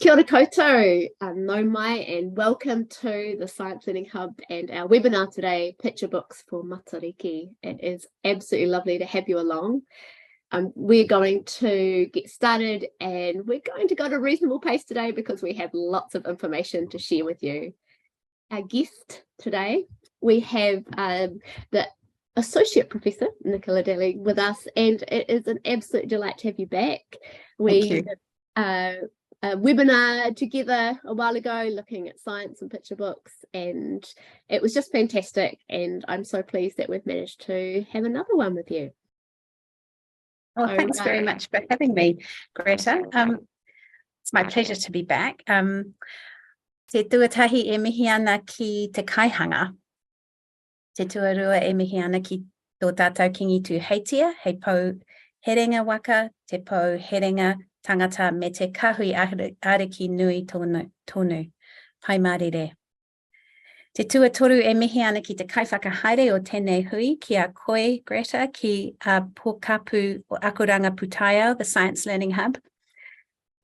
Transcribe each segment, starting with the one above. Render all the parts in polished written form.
Kia ora koutou, nau mai, and welcome to the Science Learning Hub and our webinar today, Picturebooks for Matariki. It is absolutely lovely to have you along. We're going to get started and we're going to go at a reasonable pace today because we have lots of information to share with you. Our guest today, we have the Associate Professor Nicola Daly with us, and it is an absolute delight to have you back. We did a webinar together a while ago looking at science and picture books, and it was just fantastic, and I'm so pleased that we've managed to have another one with you. Well, thanks very much for having me, Greta. It's my pleasure to be back. Te tuatahi e mihi ana ki te kaihanga. Te tuarua e mihi ana ki tō tātou kingi tu heitia, hei pou herenga waka, te pou herenga tangata me te kahui ariki nui tonu, pai marire. Te tuatoru e mihi ana ki te kaiwhakahaere o tēnei hui ki a koe, Greta, ki a pokapu o Akuranga Putaia, the Science Learning Hub.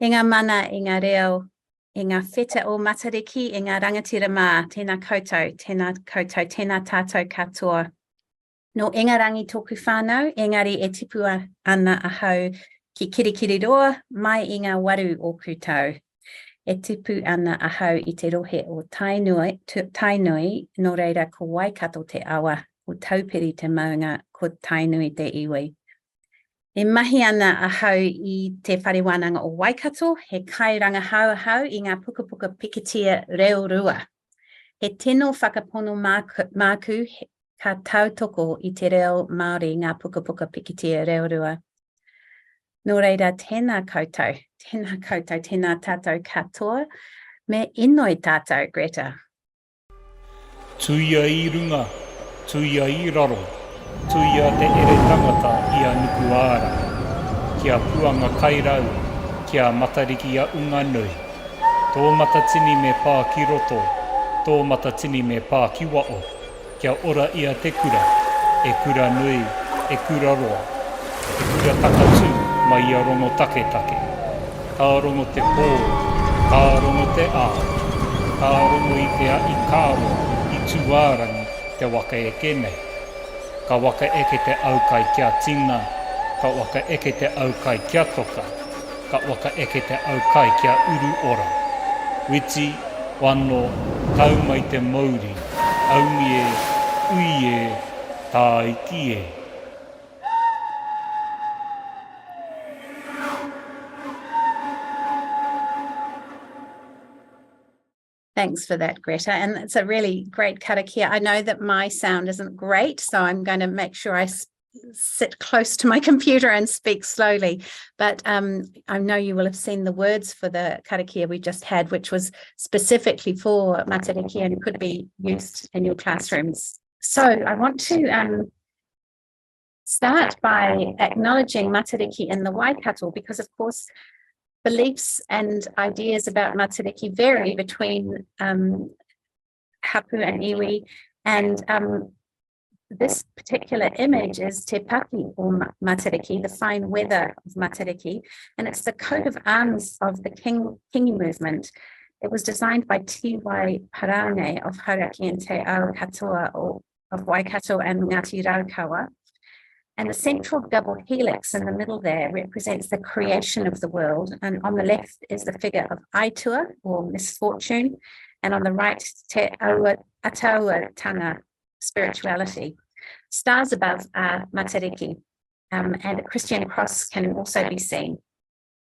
I ngā mana, i ngā reo, i ngā wheta o Matariki, i ngā rangatira mā, tēnā koutou, tēnā tātou katoa. No ingarangi tōku whānau, engari e tipu ana ahau ki kirikiriroa mai i ngā waru o kūtau. E tipu ana ahau i te rohe o tainui, no reira ko Waikato te awa, o taupiri te maunga ko tainui te iwi. E mahi ana ahau i te whare-Wānanga o Waikato, he kai rangahau i ngā pukapuka pikitia reo rua. He tino whakapono māku ka tautoko i te reo Māori ngā pukapuka pikitia reo rua. Nō reira, tēnā koutou, tēnā tātou katoa, me inoi tātou, Greta. Tuia i runga, tuia i raro, tuia te ere tangata i a nuku āra, kia puanga kairau, kia matariki a unga nui. Tō matatini me pā ki roto, tō matatini me pā ki wao, kia ora i a te kura, e kura nui, e kura roa, e kura takatū, mai a rongo take. Ka rongo te pō, ka rongo te ā, ka rongo i te a i kāro, i tūārangi te waka eke nei. Ka waka eke te aukai kia tina, ka waka eke te aukai kia toka, ka waka eke te aukai kia uru ora. Witi, wano, tau mai te mauri, aungi e, ui e, tāiki e. Thanks for that, Greta. And it's a really great karakia. I know that my sound isn't great, so I'm going to make sure I sit close to my computer and speak slowly. But I know you will have seen the words for the karakia we just had, which was specifically for Matariki and could be used in your classrooms. So I want to start by acknowledging Matariki in the Waikato, because of course beliefs and ideas about Matariki vary between hapu and iwi, and this particular image is Te Paki or Matariki, the fine weather of Matariki, and it's the coat of arms of the Kingi movement. It was designed by T.Y. Parane of Hauraki and Te Ao Katoa of Waikato and Ngāti Raukawa. And the central double helix in the middle there represents the creation of the world. And on the left is the figure of Aitua, or misfortune. And on the right, Te Aotearoa tanga, spirituality. Stars above are Matariki, and a Christian cross can also be seen.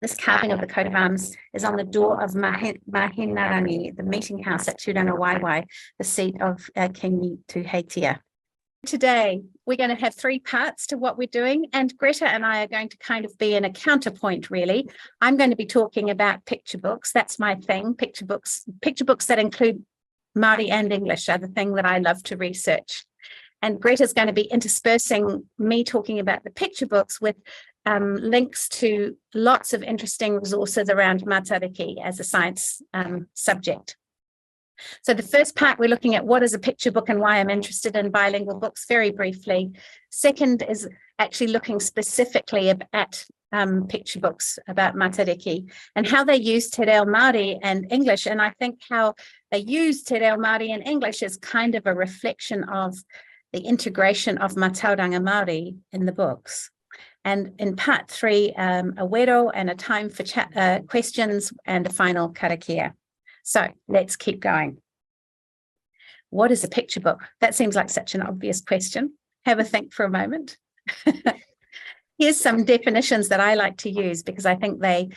This carving of the coat of arms is on the door of Mahinarangi, the meeting house at Tūranga Waiwai, the seat of King Tuheitia. Today, we're going to have three parts to what we're doing, and Greta and I are going to kind of be in a counterpoint, really. I'm going to be talking about picture books. That's my thing, picture books. Picture books that include Māori and English are the thing that I love to research. And Greta's going to be interspersing me talking about the picture books with links to lots of interesting resources around Matariki as a science subject. So the first part, we're looking at what is a picture book and why I'm interested in bilingual books very briefly. Second is actually looking specifically at picture books about Matariki and how they use Te Reo Māori and English. And I think how they use Te Reo Māori and English is kind of a reflection of the integration of Mātauranga Māori in the books. And in part 3, a wero and a time for questions and a final karakia. So let's keep going. What is a picture book? That seems like such an obvious question. Have a think for a moment. Here's some definitions that I like to use because I think they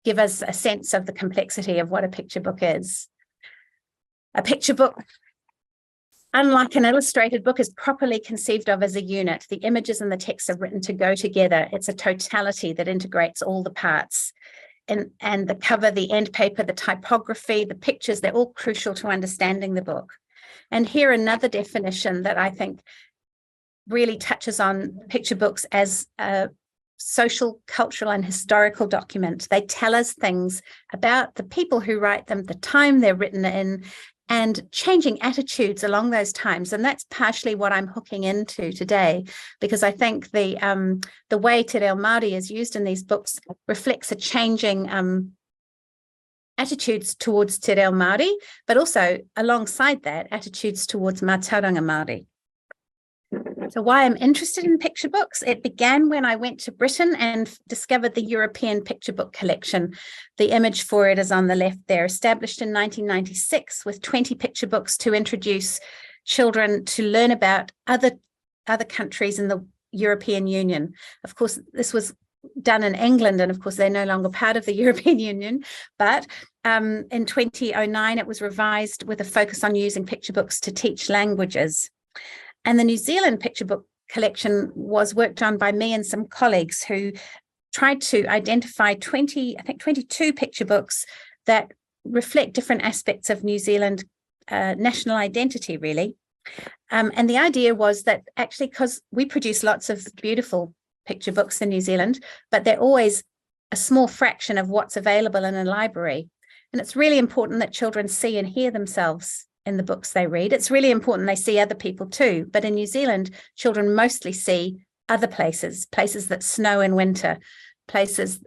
give us a sense of the complexity of what a picture book is. A picture book, unlike an illustrated book, is properly conceived of as a unit. The images and the text are written to go together. It's a totality that integrates all the parts. And the cover, the end paper, the typography, the pictures, they're all crucial to understanding the book. And here another definition that I think really touches on picture books as a social, cultural, and historical document. They tell us things about the people who write them, the time they're written in, and changing attitudes along those times. And that's partially what I'm hooking into today, because I think the way Te Reo Māori is used in these books reflects a changing attitudes towards Te Reo Māori, but also alongside that, attitudes towards Mātauranga Māori. So why I'm interested in picture books, it began when I went to Britain and discovered the European Picture Book Collection. The image for it is on the left there, established in 1996 with 20 picture books to introduce children to learn about other countries in the European Union. Of course, this was done in England, and of course they're no longer part of the European Union, but in 2009 it was revised with a focus on using picture books to teach languages. And the New Zealand Picture Book Collection was worked on by me and some colleagues who tried to identify 22 picture books that reflect different aspects of New Zealand national identity, really. And the idea was that actually, because we produce lots of beautiful picture books in New Zealand, but they're always a small fraction of what's available in a library. And it's really important that children see and hear themselves in the books they read. It's really important they see other people too. But in New Zealand, children mostly see other places that snow in winter, places,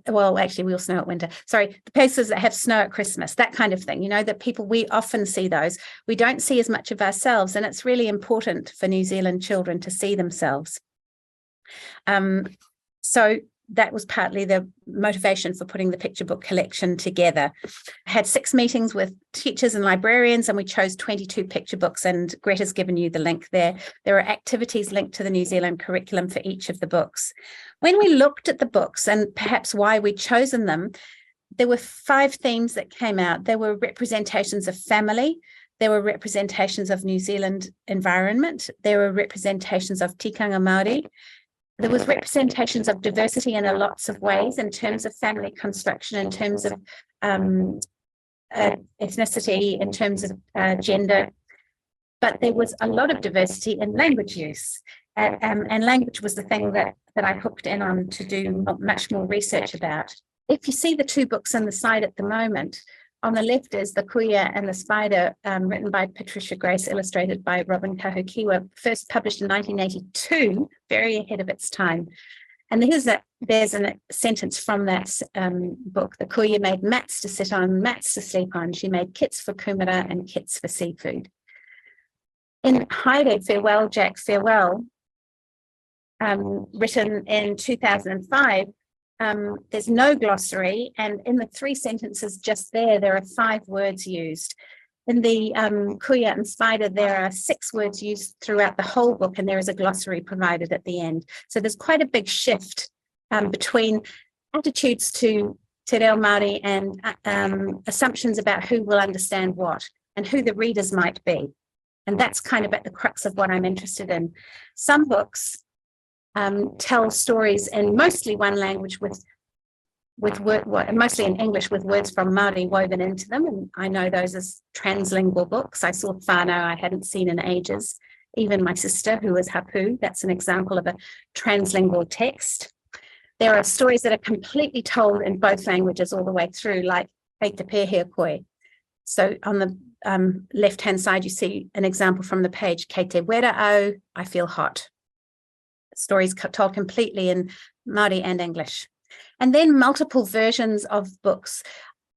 well, actually we all snow at winter. Sorry, the places that have snow at Christmas, that kind of thing, that people, we often see those. We don't see as much of ourselves, and it's really important for New Zealand children to see themselves. So that was partly the motivation for putting the picture book collection together. I had 6 meetings with teachers and librarians, and we chose 22 picture books, and Greta's given you the link there. There are activities linked to the New Zealand curriculum for each of the books. When we looked at the books and perhaps why we'd chosen them, there were 5 themes that came out. There were representations of family, there were representations of New Zealand environment, there were representations of tikanga Māori, there was representations of diversity in lots of ways, in terms of family construction, in terms of ethnicity, in terms of gender, but there was a lot of diversity in language use. And language was the thing that I hooked in on to do much more research about. If you see the 2 books on the side at the moment, on the left is The Kuia and the Spider, written by Patricia Grace, illustrated by Robin Kahukiwa, first published in 1982, very ahead of its time. And there's a sentence from that book. The Kuia made mats to sit on, mats to sleep on. She made kits for kumara and kits for seafood. In Haere, Farewell, Jack, Farewell, written in 2005, there's no glossary, and in the 3 sentences just there are 5 words used. In the Kuia and Spider, there are 6 words used throughout the whole book, and there is a glossary provided at the end. So there's quite a big shift between attitudes to Te Reo Māori and assumptions about who will understand what and who the readers might be. And that's kind of at the crux of what I'm interested in. Some books tell stories in mostly one language mostly in English with words from Māori woven into them, and I know those as translingual books. I saw whānau I hadn't seen in ages. Even my sister, who is hapu, that's an example of a translingual text. There are stories that are completely told in both languages all the way through, like Hei te pēhea koe. So on the left-hand side, you see an example from the page, Kei te wera au, I feel hot. Stories told completely in Māori and English. And then multiple versions of books.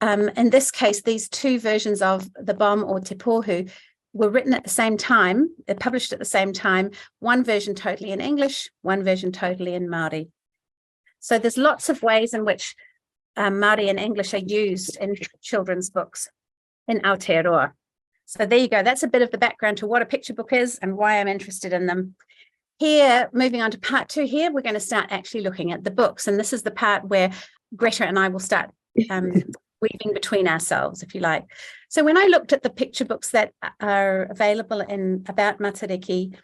In this case, these two versions of The Bomb or Te Pōhu were written at the same time, they're published at the same time, one version totally in English, one version totally in Māori. So there's lots of ways in which Māori and English are used in children's books in Aotearoa. So there you go. That's a bit of the background to what a picture book is and why I'm interested in them. Here, moving on to part 2 here, we're going to start actually looking at the books. And this is the part where Greta and I will start weaving between ourselves, if you like. So when I looked at the picture books that are available in about Matariki,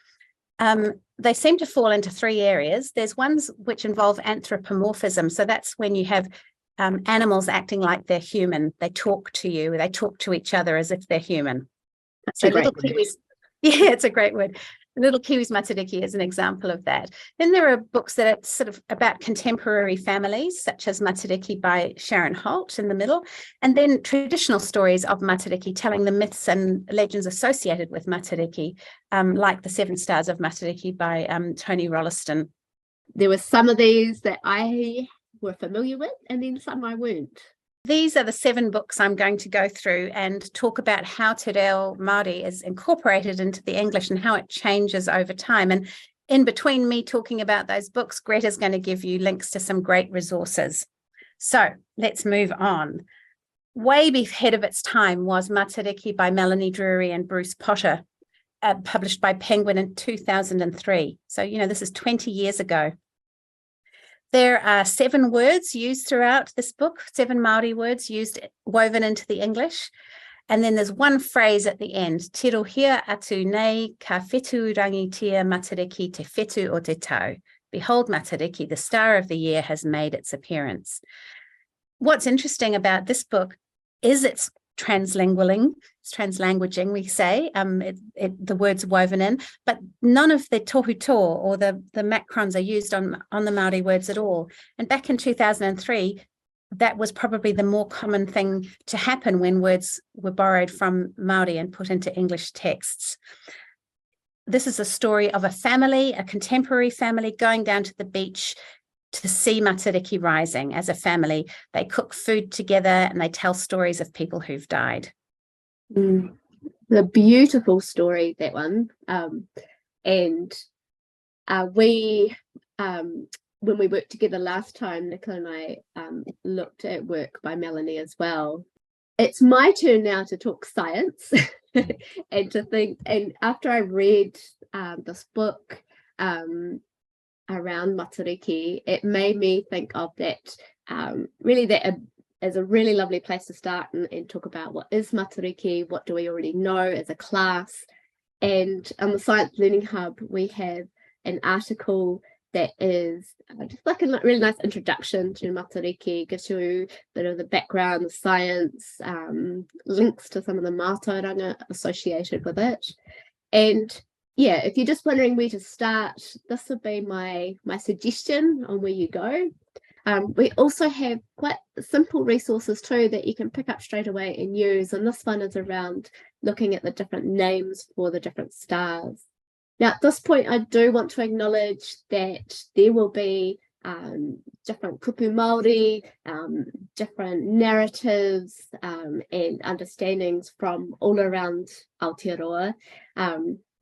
they seem to fall into 3 areas. There's ones which involve anthropomorphism. So that's when you have animals acting like they're human. They talk to you, they talk to each other as if they're human. That's so a great little Kiwis, yeah, it's a great word. Little Kiwis Matariki is an example of that. Then there are books that are sort of about contemporary families, such as Matariki by Sharon Holt in the middle, and then traditional stories of Matariki, telling the myths and legends associated with Matariki, like The 7 Stars of Matariki by Tony Rolliston. There were some of these that I were familiar with, and then some I weren't. These are the 7 books I'm going to go through and talk about how Te Reo Māori is incorporated into the English and how it changes over time. And in between me talking about those books, Greta's going to give you links to some great resources. So let's move on. Way ahead of its time was Matariki by Melanie Drury and Bruce Potter, published by Penguin in 2003. So, you know, this is 20 years ago. There are 7 words used throughout this book, 7 Māori words woven into the English. And then there's one phrase at the end, Te rohia atu nei ka whetū rangitia Matariki te whetū o te tau. Behold, Matariki, the star of the year, has made its appearance. What's interesting about this book is its translanguaging, we say, the words woven in, but none of the tohuto or the macrons are used on the Māori words at all. And back in 2003, that was probably the more common thing to happen when words were borrowed from Māori and put into English texts. This is a story of a family, a contemporary family, going down to the beach to see Matariki rising as a family. They cook food together and they tell stories of people who've died. The beautiful story, that one. And we, when we worked together last time, Nicola and I looked at work by Melanie as well. It's my turn now to talk science and to think. And after I read this book, around Matariki, it made me think of that really that as a really lovely place to start and talk about what is Matariki, what do we already know as a class. And on the Science Learning Hub, we have an article that is just like a really nice introduction to Matariki, gives you a bit of the background, the science, links to some of the Mātauranga associated with it. And yeah, if you're just wondering where to start, this would be my suggestion on where you go. We also have quite simple resources too that you can pick up straight away and use. And this one is around looking at the different names for the different stars. Now, at this point, I do want to acknowledge that there will be different kupu Māori, different narratives and understandings from all around Aotearoa.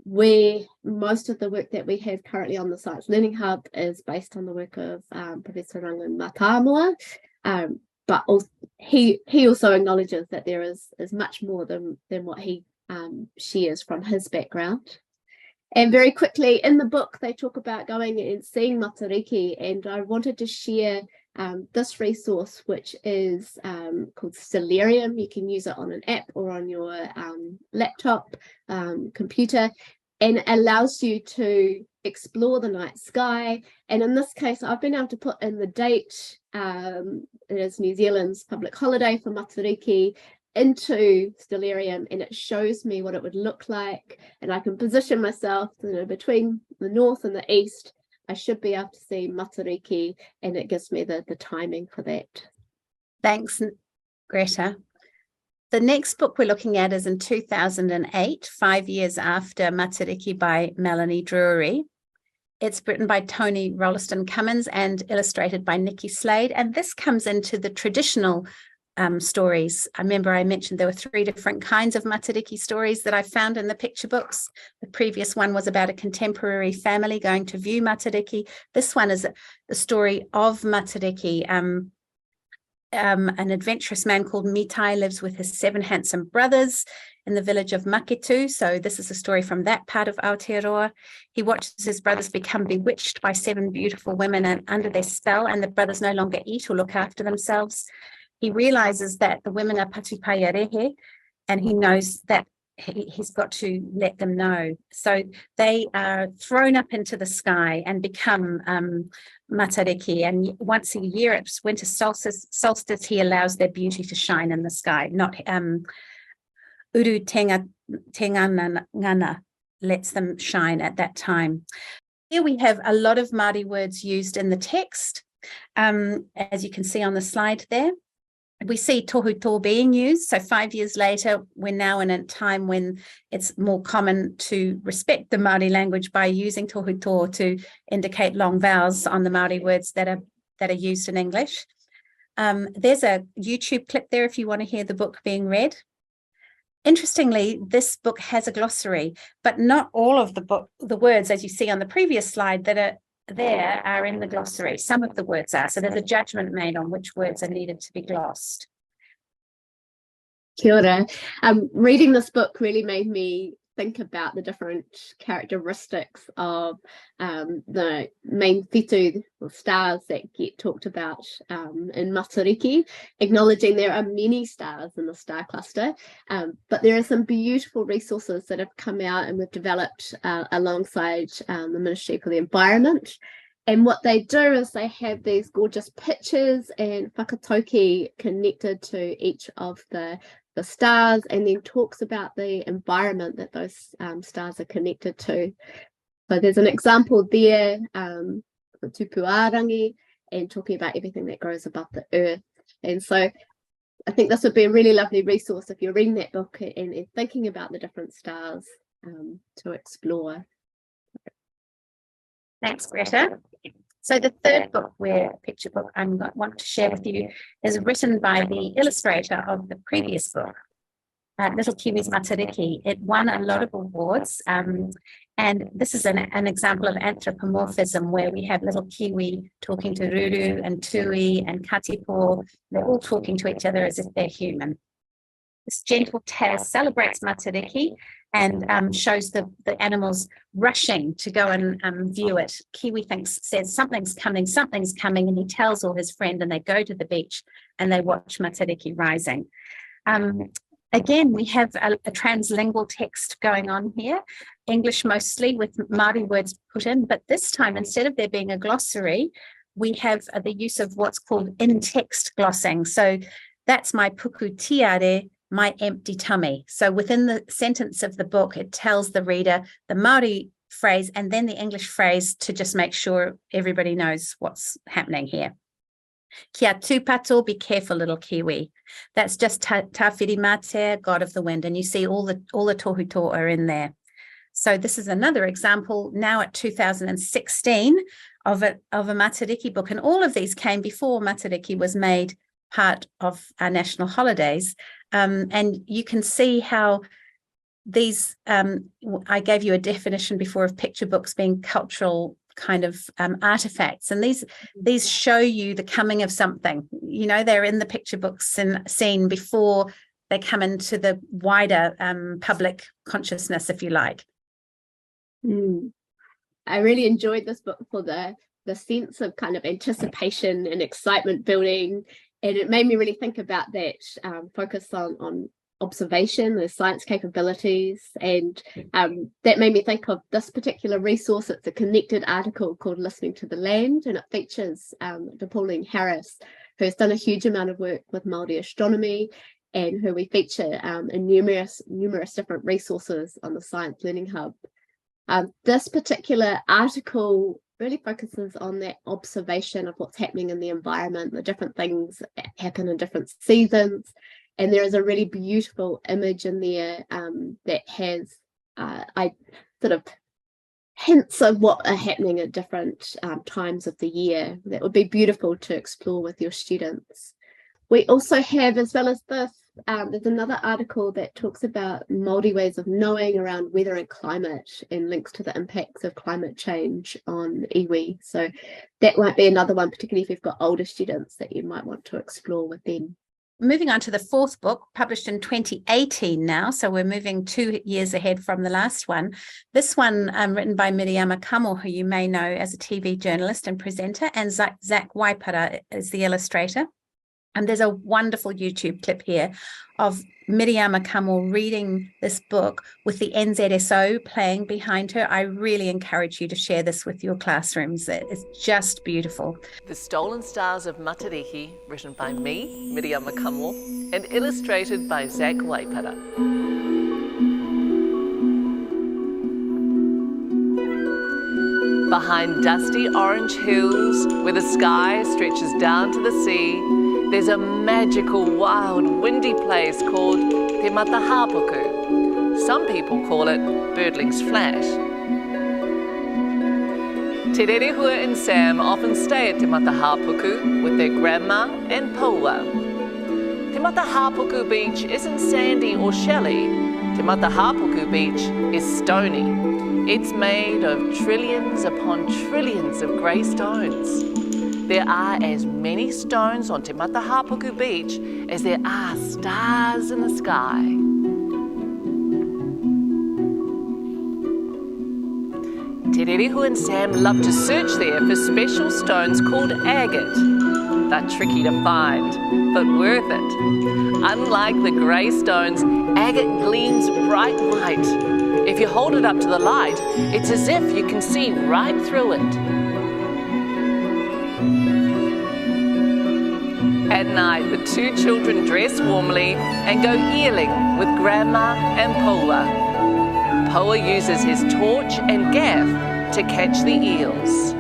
Where most of the work that we have currently on the Science Learning Hub is based on the work of Professor Rangan Matamua, but also, he also acknowledges that there is much more than what he shares from his background. And very quickly in the book, they talk about going and seeing Matariki, and I wanted to share this resource, which is called Stellarium. You can use it on an app or on your laptop, computer, and it allows you to explore the night sky. And in this case, I've been able to put in the date, it is New Zealand's public holiday for Matariki, into Stellarium, and it shows me what it would look like, and I can position myself, you know, between the north and the east. I should be able to see Matariki, and it gives me the timing for that. Thanks, Greta. The next book we're looking at is in 2008, 5 years after Matariki by Melanie Drury. It's written by Tony Rolleston Cummins and illustrated by Nikki Slade. And this comes into the traditional stories. I remember I mentioned there were 3 different kinds of Matariki stories that I found in the picture books. The previous one was about a contemporary family going to view Matariki. This one is the story of Matariki. An adventurous man called Mitai lives with his 7 handsome brothers in the village of Maketu. So this is a story from that part of Aotearoa. He watches his brothers become bewitched by 7 beautiful women and under their spell, and the brothers no longer eat or look after themselves. He realizes that the women are patupaia, and he knows that he's got to let them know. So they are thrown up into the sky and become Matariki. And once a year, it's winter solstice, he allows their beauty to shine in the sky. Not Uru Tengana lets them shine at that time. Here we have a lot of Māori words used in the text, as you can see on the slide there. We see tohu being used. So 5 years later, we're now in a time when it's more common to respect the Māori language by using tohu to indicate long vowels on the Māori words that are used in English. There's a YouTube clip there if you want to hear the book being read. Interestingly, this book has a glossary, but not all of the words, as you see on the previous slide, that are there are in the glossary. Some of the words are. So there's a judgment made on which words are needed to be glossed. Kia ora. Reading this book really made me think about the different characteristics of the main fitu, or stars, that get talked about in Matariki, acknowledging there are many stars in the star cluster, but there are some beautiful resources that have come out and we've developed alongside the Ministry for the Environment. And what they do is they have these gorgeous pictures and whakatoki connected to each of the stars, and then talks about the environment that those stars are connected to. So there's an example there, tupuarangi, and talking about everything that grows above the earth. And so I think this would be a really lovely resource if you're reading that book and thinking about the different stars to explore. Thanks, Greta. So the third book, picture book I want to share with you, is written by the illustrator of the previous book, Little Kiwi's Matariki. It won a lot of awards, and this is an example of anthropomorphism, where we have little Kiwi talking to Ruru and Tui and Katipo. They're all talking to each other as if they're human. This gentle tale celebrates Matariki and shows the animals rushing to go and view it. Kiwi says something's coming, and he tells all his friends, and they go to the beach and they watch Matariki rising. Again, we have a translingual text going on here, English mostly with Māori words put in, but this time, instead of there being a glossary, we have the use of what's called in-text glossing. So that's my puku tiare, my empty tummy. So within the sentence of the book, it tells the reader the Māori phrase and then the English phrase to just make sure everybody knows what's happening here. Kia tūpato, be careful, little Kiwi. That's just Tawhiri Mate, God of the Wind, and you see all the tohu are in there. So this is another example now at 2016 of a Matariki book, and all of these came before Matariki was made part of our national holidays. And you can see how these, I gave you a definition before of picture books being cultural kind of artifacts, and these show you the coming of something. You know, they're in the picture books and scene before they come into the wider public consciousness, if you like. I really enjoyed this book for the sense of kind of anticipation and excitement building. And it made me really think about that focus on observation, the science capabilities. And that made me think of this particular resource. It's a connected article called Listening to the Land, and it features Pauline Harris, who has done a huge amount of work with Māori astronomy, and who we feature in numerous different resources on the Science Learning Hub. This particular article really focuses on that observation of what's happening in the environment, the different things that happen in different seasons. And there is a really beautiful image in there that has, I sort of hints of what are happening at different times of the year that would be beautiful to explore with your students. We also have, as well as this, there's another article that talks about Māori ways of knowing around weather and climate and links to the impacts of climate change on iwi. So that might be another one, particularly if you've got older students, that you might want to explore with them. Moving on to the fourth book, published in 2018 now, so we're moving 2 years ahead from the last one. This one written by Miriama Kamo, who you may know as a TV journalist and presenter, and Zach Waipara is the illustrator. And there's a wonderful YouTube clip here of Miriama Kamo reading this book with the NZSO playing behind her. I really encourage you to share this with your classrooms. It's just beautiful. The Stolen Stars of Matariki, written by me, Miriama Kamo, and illustrated by Zach Waipara. Behind dusty orange hills, where the sky stretches down to the sea, there's a magical, wild, windy place called Te Matahapuku. Some people call it Birdling's Flat. Te Rerehua and Sam often stay at Te Matahapuku with their grandma and Paua. Te Matahapuku Beach isn't sandy or shelly. Te Matahapuku Beach is stony. It's made of trillions upon trillions of grey stones. There are as many stones on Te Matahapuku Beach as there are stars in the sky. Te Rerehua and Sam love to search there for special stones called agate. They're tricky to find, but worth it. Unlike the grey stones, agate gleams bright white. If you hold it up to the light, it's as if you can see right through it. At night, the two children dress warmly and go eeling with Grandma and Paua. Paua uses his torch and gaff to catch the eels.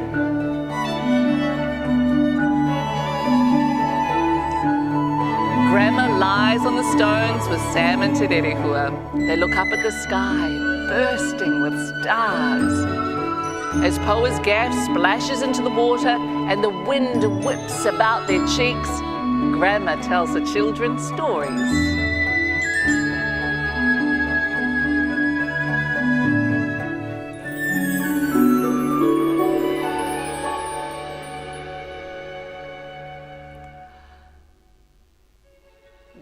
Grandma lies on the stones with Sam and Te Rerehua. They look up at the sky, bursting with stars. As Paua's gaff splashes into the water and the wind whips about their cheeks, Grandma tells the children stories.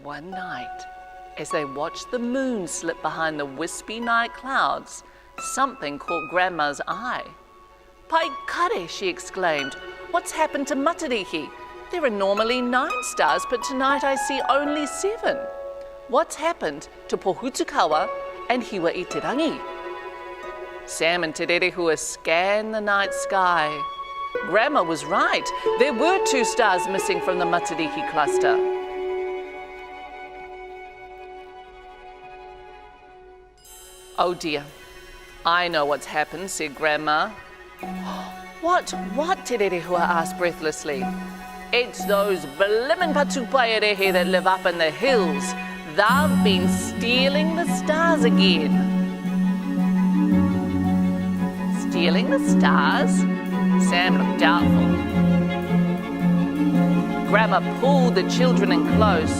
One night, as they watched the moon slip behind the wispy night clouds, something caught Grandma's eye. "Pai kare," she exclaimed. "What's happened to Matariki? There are normally 9 stars, but tonight I see only 7. What's happened to Pohutukawa and Hiwa i Te Rangi?" Sam and Te Rerehua scanned the night sky. Grandma was right. There were 2 stars missing from the Matariki cluster. "Oh dear, I know what's happened," said Grandma. What, Te Rerehua asked breathlessly. "It's those blimmin' patupaerehe that live up in the hills. They've been stealing the stars again." "Stealing the stars?" Sam looked doubtful. Grandma pulled the children in close.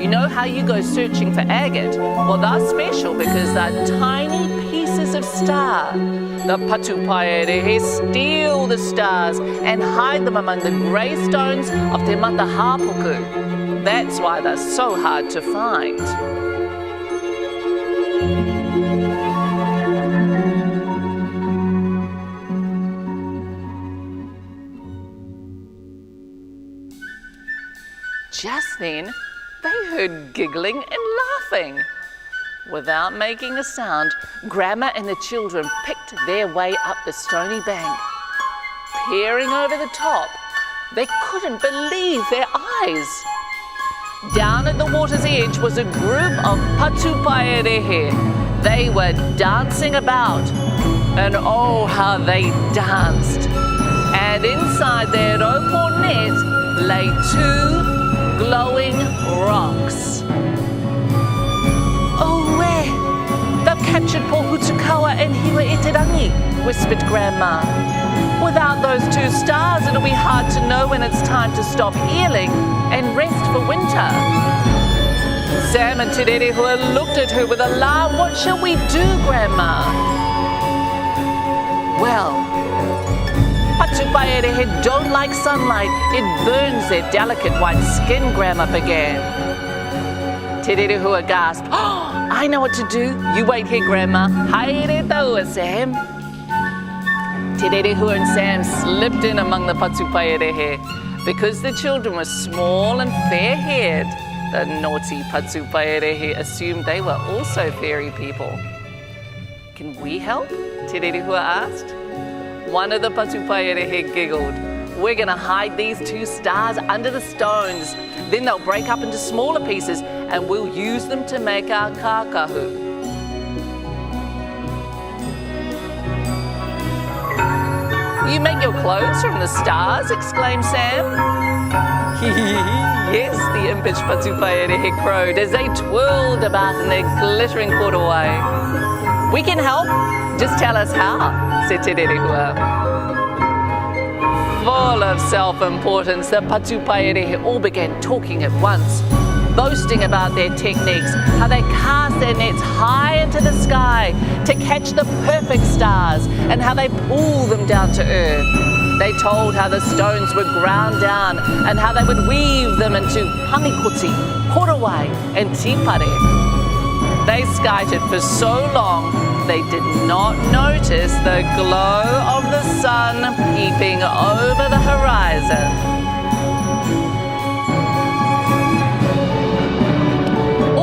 "You know how you go searching for agate? Well, they're special because they're tiny pieces of star. The patupaerehe steal the stars and hide them among the grey stones of Te Matahapuku. That's why they're so hard to find." Just then, they heard giggling and laughing. Without making a sound, Grandma and the children picked their way up the stony bank. Peering over the top, they couldn't believe their eyes. Down at the water's edge was a group of patupaerehe. They were dancing about, and oh, how they danced. And inside their rope or net lay 2 glowing rocks. "Oh, Whare! They've captured Pohutukawa and Hiwa i Te Rangi," whispered whispered Grandma. Without those 2 stars, it'll be hard to know when it's time to stop healing and rest for winter. Sam and Te Rerehua looked at her with alarm. What shall we do, Grandma? Well, Patupaerehe don't like sunlight. It burns their delicate white skin, Grandma began. Te Rerehua gasped, "Oh, I know what to do. You wait here, Grandma. Haere taua, Sam." Te Rerehua and Sam slipped in among the Patupaerehe. Because the children were small and fair-haired, the naughty Patupaerehe assumed they were also fairy people. "Can we help?" Te Rerehua asked. One of the Patupaerehe giggled. "We're going to hide these 2 stars under the stones. Then they'll break up into smaller pieces and we'll use them to make our kākahu." "You make your clothes from the stars?" exclaimed Sam. "Yes," the impish Patupaerehe crowed as they twirled about in their glittering korowai. "We can help. Just tell us how," said Te Rerehua. Full of self-importance, the Patupaerehe all began talking at once, boasting about their techniques, how they cast their nets high into the sky to catch the perfect stars, and how they pull them down to earth. They told how the stones were ground down and how they would weave them into pamikoti, korowai, and tipare. They skited for so long they did not notice the glow of the sun peeping over the horizon.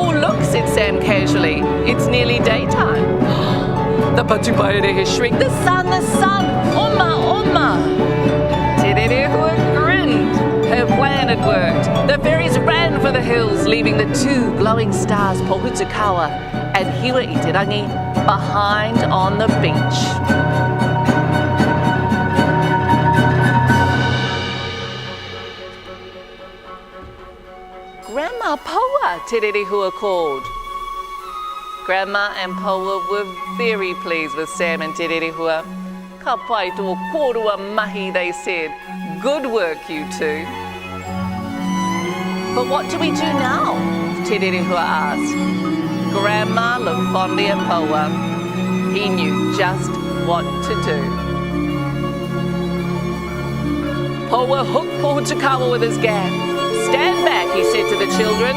"Oh, look," said Sam casually. "It's nearly daytime." The Patupaerehe shrieked, "The sun, the sun! Oma, oma!" Te Rerehua grinned. Her plan had worked. The fairies ran for the hills, leaving the 2 glowing stars, Pohutukawa and Hiwa-i-te-rangi, behind on the beach. "Grandma Poa," Te Rerehua called. Grandma and Poa were very pleased with Sam and Te Rerehua. "Ka pai tō korua mahi," they said. "Good work, you 2. "But what do we do now?" Te Rerehua asked. Grandma looked fondly at Poa. He knew just what to do. Poa hooked Pohutukawa with his gap. "Stand back," he said to the children.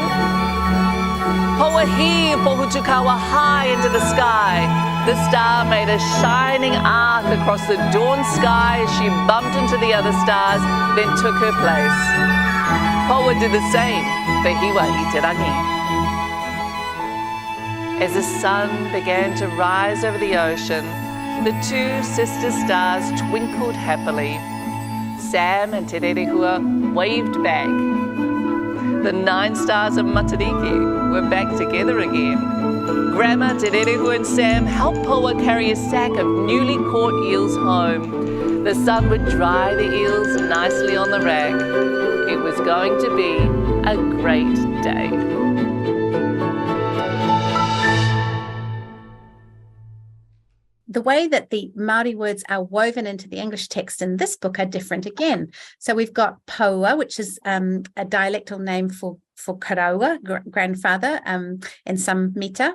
Poa heaved Pohutukawa high into the sky. The star made a shining arc across the dawn sky as she bumped into the other stars, then took her place. Poa did the same for Hiwa-i-te-rangi. As the sun began to rise over the ocean, the 2 sister stars twinkled happily. Sam and Te Rerehua waved back. The 9 stars of Matariki were back together again. Grandma, Te Rerehua and Sam helped Poa carry a sack of newly caught eels home. The sun would dry the eels nicely on the rag. It was going to be a great day. The way that the Māori words are woven into the English text in this book are different again. So we've got Poa, which is a dialectal name for karaua, grandfather, in some mita.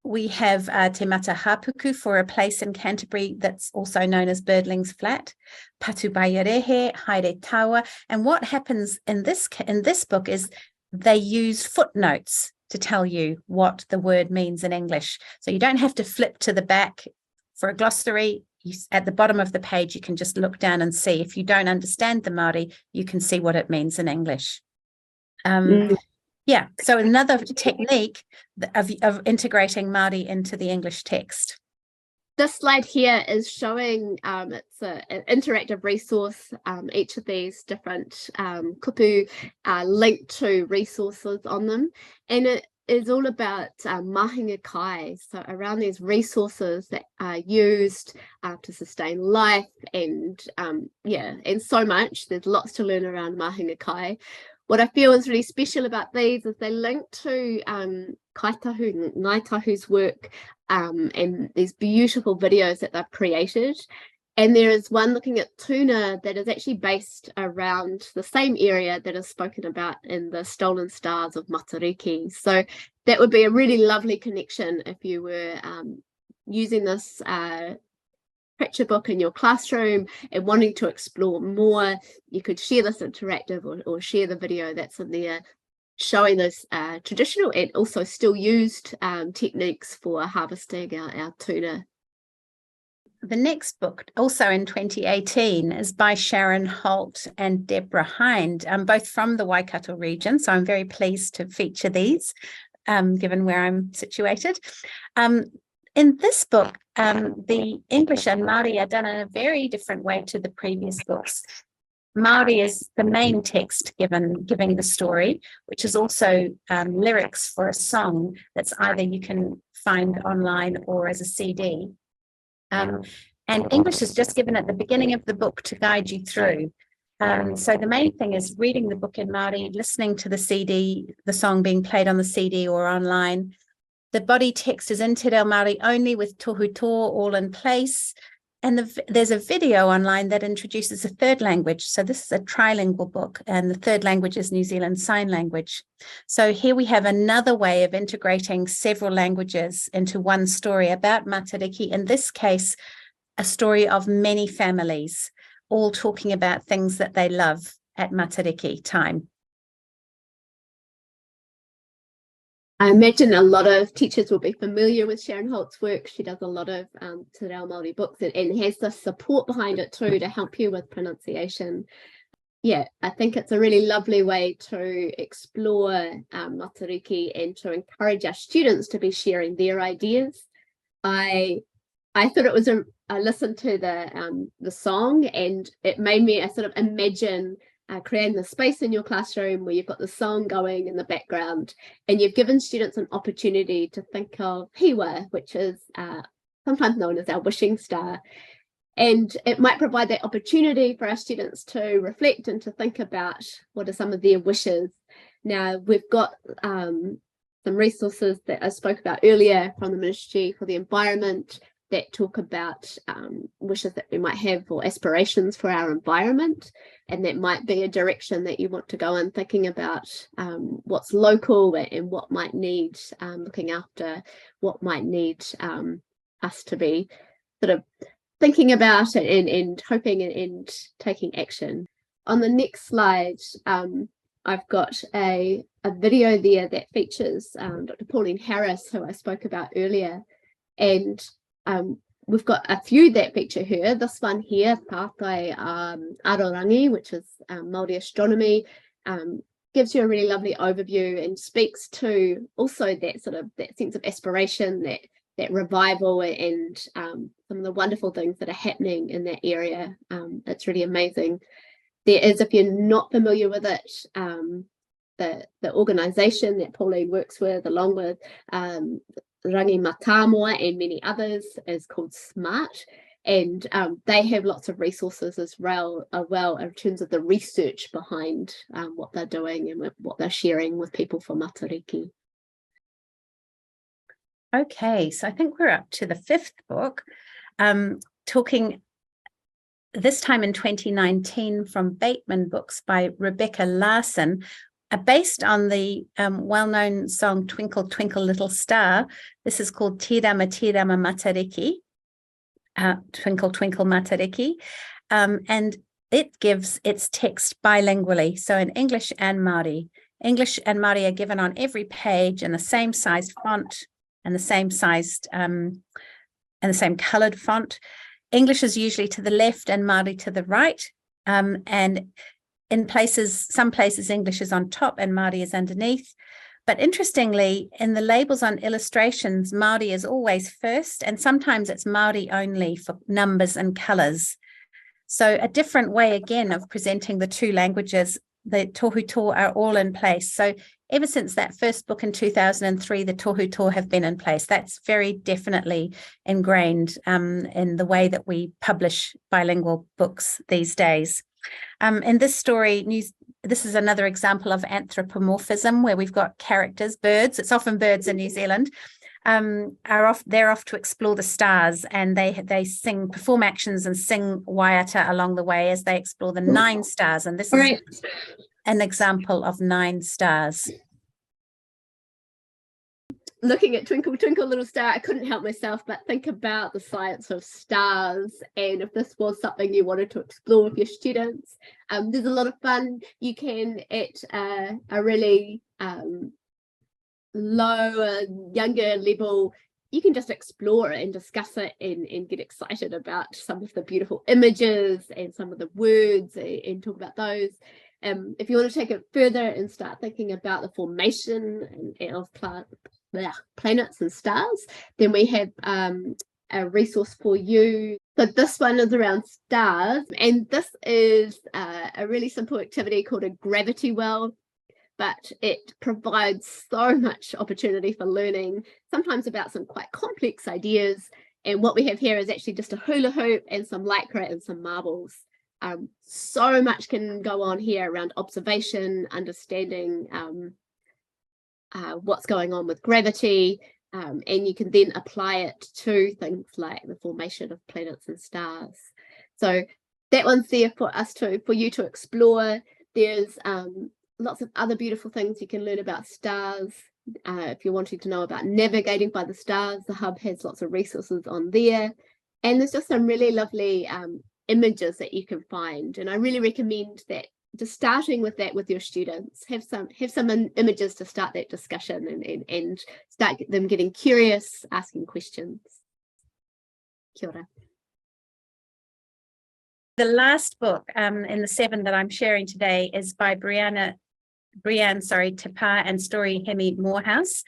We have Te Mata Hapuku for a place in Canterbury that's also known as Birdling's Flat, Patupaerehe, Haere Taua. And what happens in this book is they use footnotes to tell you what the word means in English. So you don't have to flip to the back for a glossary. At the bottom of the page, you can just look down and see. If you don't understand the Māori, you can see what it means in English. Yeah, so another technique of integrating Māori into the English text. This slide here is showing it's an interactive resource. Each of these different kupu are linked to resources on them, and it is all about mahinga kai, so around these resources that are used to sustain life, and and so much. There's lots to learn around mahinga kai. what I feel is really special about these is they link to Kaitahu, Ngaitahu's work, and these beautiful videos that they've created. And there is one looking at tuna that is actually based around the same area that is spoken about in the Stolen Stars of Matariki. So that would be a really lovely connection if you were using this picture book in your classroom and wanting to explore more. You could share this interactive or share the video that's in there, showing those traditional and also still used techniques for harvesting our tuna. The next book, also in 2018, is by Sharon Holt and Deborah Hind, both from the Waikato region. So I'm very pleased to feature these, given where I'm situated. In this book, the English and Māori are done in a very different way to the previous books. Māori is the main text giving the story, which is also lyrics for a song that's either you can find online or as a CD. And English is just given at the beginning of the book to guide you through. So the main thing is reading the book in Māori, listening to the CD, the song being played on the CD or online. The body text is in Te Reo Māori only with tohuto all in place. And there's a video online that introduces a third language. So this is a trilingual book, and the third language is New Zealand Sign Language. So here we have another way of integrating several languages into one story about Matariki. In this case, a story of many families, all talking about things that they love at Matariki time. I imagine a lot of teachers will be familiar with Sharon Holt's work. She does a lot of Te Reo Māori books and has the support behind it too to help you with pronunciation. Yeah, I think it's a really lovely way to explore Matariki and to encourage our students to be sharing their ideas. I thought it was I listened to the song, and it made me sort of imagine creating the space in your classroom where you've got the song going in the background, and you've given students an opportunity to think of hiwa, which is sometimes known as our wishing star. And it might provide that opportunity for our students to reflect and to think about what are some of their wishes. Now, we've got some resources that I spoke about earlier from the Ministry for the Environment that talk about wishes that we might have or aspirations for our environment, and that might be a direction that you want to go in, thinking about what's local and what might need looking after, what might need us to be sort of thinking about it and hoping and taking action. On the next slide, I've got a video there that features Dr. Pauline Harris, who I spoke about earlier, and we've got a few that feature her. This one here, Tātai Arorangi, which is Māori astronomy, gives you a really lovely overview and speaks to also that sort of that sense of aspiration, that revival, and some of the wonderful things that are happening in that area. It's really amazing. There is, if you're not familiar with it, the organisation that Pauline works with, along with Rangi Matamua and many others, is called SMART, and they have lots of resources as well in terms of the research behind what they're doing and what they're sharing with people for Matariki. Okay, so I think we're up to the fifth book, talking this time in 2019 from Bateman Books by Rebecca Larson, based on the well-known song Twinkle, Twinkle, Little Star. This is called Tirama, Tirama Matariki, Twinkle, Twinkle Matariki, and it gives its text bilingually, so in English and Māori. English and Māori are given on every page in the same sized font and the same sized and the same coloured font. English is usually to the left and Māori to the right, and in some places English is on top and Māori is underneath. But interestingly, in the labels on illustrations, Māori is always first, and sometimes it's Māori only for numbers and colours. So a different way again of presenting the two languages. The tohuto are all in place. So ever since that first book in 2003, the tohuto have been in place. That's very definitely ingrained in the way that we publish bilingual books these days. In this story, this is another example of anthropomorphism, where we've got characters, birds, it's often birds in New Zealand, they're off to explore the stars, and they perform actions and sing waiata along the way as they explore the 9 stars. And this is an example of 9 stars. Looking at Twinkle Twinkle Little Star, I couldn't help myself but think about the science of stars, and if this was something you wanted to explore with your students, there's a lot of fun. You can, at a really lower, younger level, you can just explore it and discuss it and get excited about some of the beautiful images and some of the words and talk about those. If you want to take it further and start thinking about the formation of planets and stars, then we have a resource for you. So this one is around stars, and this is a really simple activity called a gravity well, but it provides so much opportunity for learning, sometimes about some quite complex ideas. And what we have here is actually just a hula hoop and some lycra and some marbles. So much can go on here around observation, understanding what's going on with gravity, and you can then apply it to things like the formation of planets and stars. So that one's there for you to explore. There's lots of other beautiful things you can learn about stars. If you're wanting to know about navigating by the stars, the hub has lots of resources on there, and there's just some really lovely images that you can find. And I really recommend that, just starting with that with your students, have some images to start that discussion and start them getting curious, asking questions. Kia ora. The last book in the 7 that I'm sharing today is by Brianne Tapa and Story Hemi Morehouse,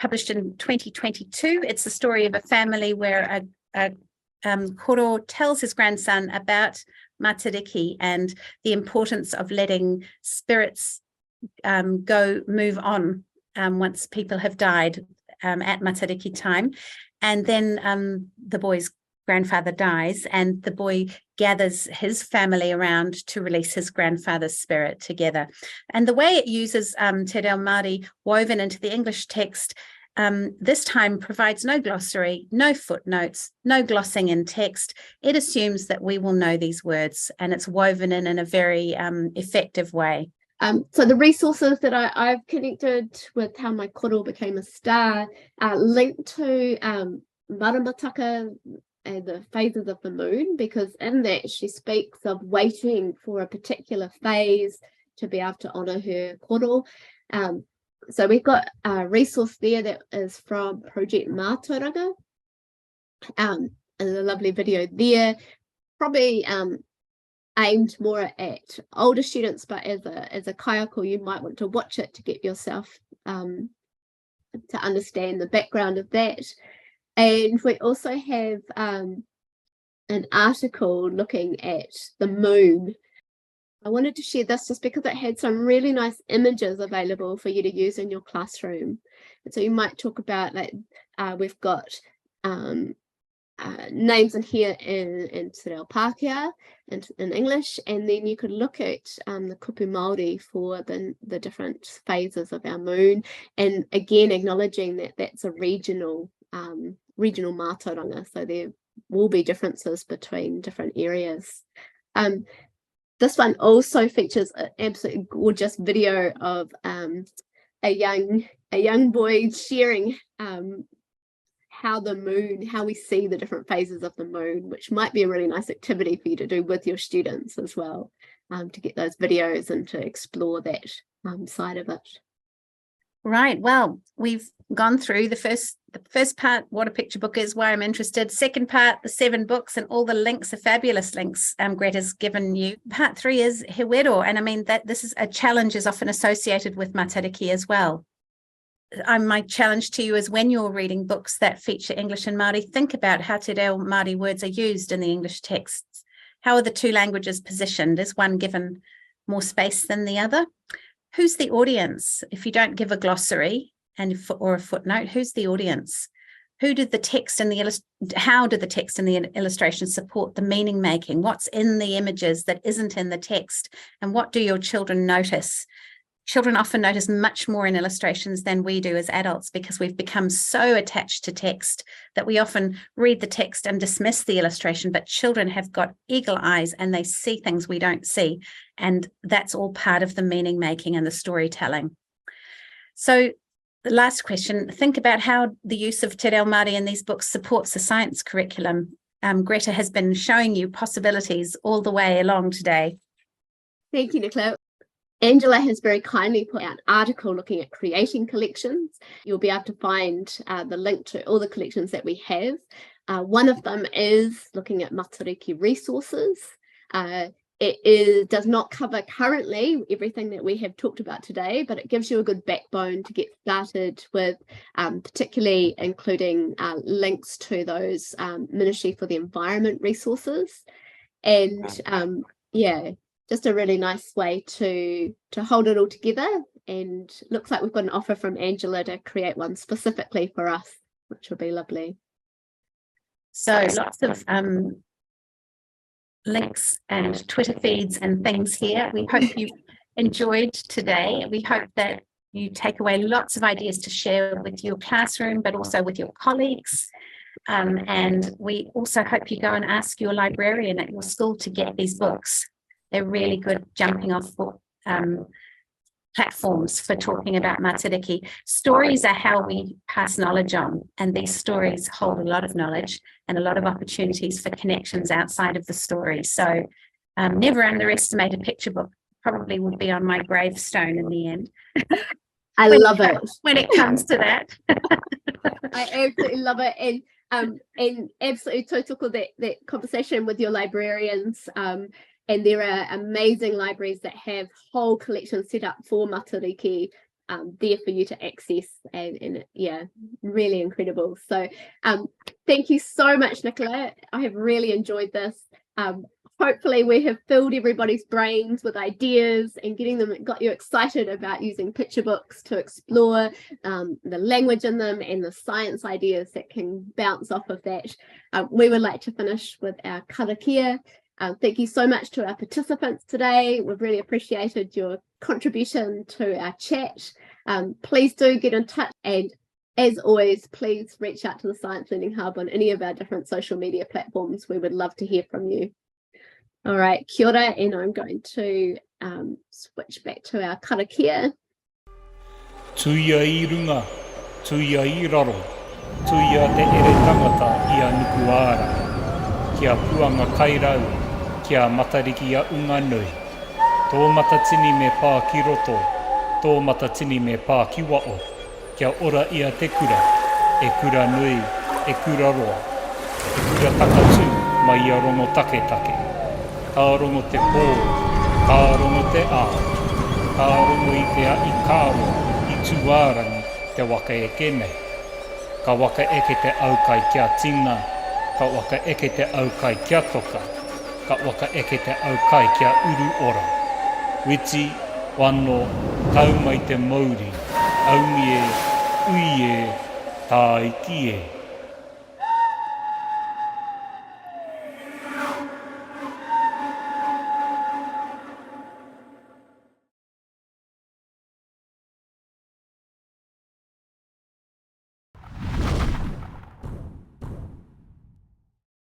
published in 2022. It's the story of a family where a koro tells his grandson about Matariki and the importance of letting spirits move on once people have died at Matariki time. And then the boy's grandfather dies, and the boy gathers his family around to release his grandfather's spirit together. And the way it uses Te Reo Māori woven into the English text this time provides no glossary, no footnotes, no glossing in text. It assumes that we will know these words, and it's woven in a very effective way. So the resources that I've connected with How My Koro Became a Star linked to Maramataka and the phases of the moon, because in that she speaks of waiting for a particular phase to be able to honour her koro. So we've got a resource there that is from Project Mātauranga, and a lovely video there, probably aimed more at older students, but as a kayako, you might want to watch it to get yourself to understand the background of that. And we also have an article looking at the moon. I wanted to share this just because it had some really nice images available for you to use in your classroom. And so you might talk about, like, we've got names in here in Te Reo Pākehā in English, and then you could look at the kupu Māori for the different phases of our moon, and again acknowledging that that's a regional Mātauranga, so there will be differences between different areas. This one also features an absolutely gorgeous video of a young boy sharing how we see the different phases of the moon, which might be a really nice activity for you to do with your students as well, to get those videos and to explore that side of it. Right. Well, we've gone through the first part, what a picture book is, why I'm interested. Second part, the 7 books, and all the links, the fabulous links Greta's given you. Part 3 is He Wero, and I mean that this is a challenge is often associated with Matariki as well. My challenge to you is, when you're reading books that feature English and Māori, think about how Te Reo Māori words are used in the English texts. How are the 2 languages positioned? Is one given more space than the other? Who's the audience? If you don't give a glossary or a footnote, who's the audience? how did the text and the illustration support the meaning making? What's in the images that isn't in the text? And what do your children notice? Children often notice much more in illustrations than we do as adults, because we've become so attached to text that we often read the text and dismiss the illustration, but children have got eagle eyes and they see things we don't see. And that's all part of the meaning making and the storytelling. So the last question, think about how the use of Te Reo Māori in these books supports the science curriculum. Greta has been showing you possibilities all the way along today. Thank you, Nicola. Angela has very kindly put out an article looking at creating collections. You'll be able to find the link to all the collections that we have. One of them is looking at Matariki resources. It does not cover currently everything that we have talked about today, but it gives you a good backbone to get started with, particularly including links to those Ministry for the Environment resources. And just a really nice way to hold it all together. And looks like we've got an offer from Angela to create one specifically for us, which will be lovely. So lots of links and Twitter feeds and things here. We hope you enjoyed today. We hope that you take away lots of ideas to share with your classroom, but also with your colleagues. And we also hope you go and ask your librarian at your school to get these books. They're really good jumping off platforms for talking about Matariki. Stories are how we pass knowledge on, and these stories hold a lot of knowledge and a lot of opportunities for connections outside of the story. So never underestimate a picture book. Probably would be on my gravestone in the end. I love it. When it comes to that. I absolutely love it. And absolutely total that conversation with your librarians. And there are amazing libraries that have whole collections set up for Matariki there for you to access. And really incredible. So thank you so much, Nicola. I have really enjoyed this. Hopefully we have filled everybody's brains with ideas and got you excited about using picture books to explore the language in them and the science ideas that can bounce off of that. We would like to finish with our karakia. Thank you so much to our participants today. We've really appreciated your contribution to our chat. Please do get in touch, and as always, please reach out to the Science Learning Hub on any of our different social media platforms. We would love to hear from you. All right, kia ora, and I'm going to switch back to our karakia. Tuia I runga, tuia I raro, tuia te ere tangata I a nuku ara, kia puanga kairau, kia matariki a unga nui. Tō matatini me pā ki roto, tō matatini me pā ki wao, kia ora ia te kura, e kura nui, e kura roa, e kura takatū mai ia rongo take take. Ka rongo te pō, ka rongo te ā, ka rongo I te a I kāro, I tūārangi te waka eke nei. Ka waka eke te aukai kia tina, ka waka eke te aukai kia toka, ka waka eke te aukai kia uru ora. Witi, wano, tau mai te mauri, aumi e, ui e, tā iki e.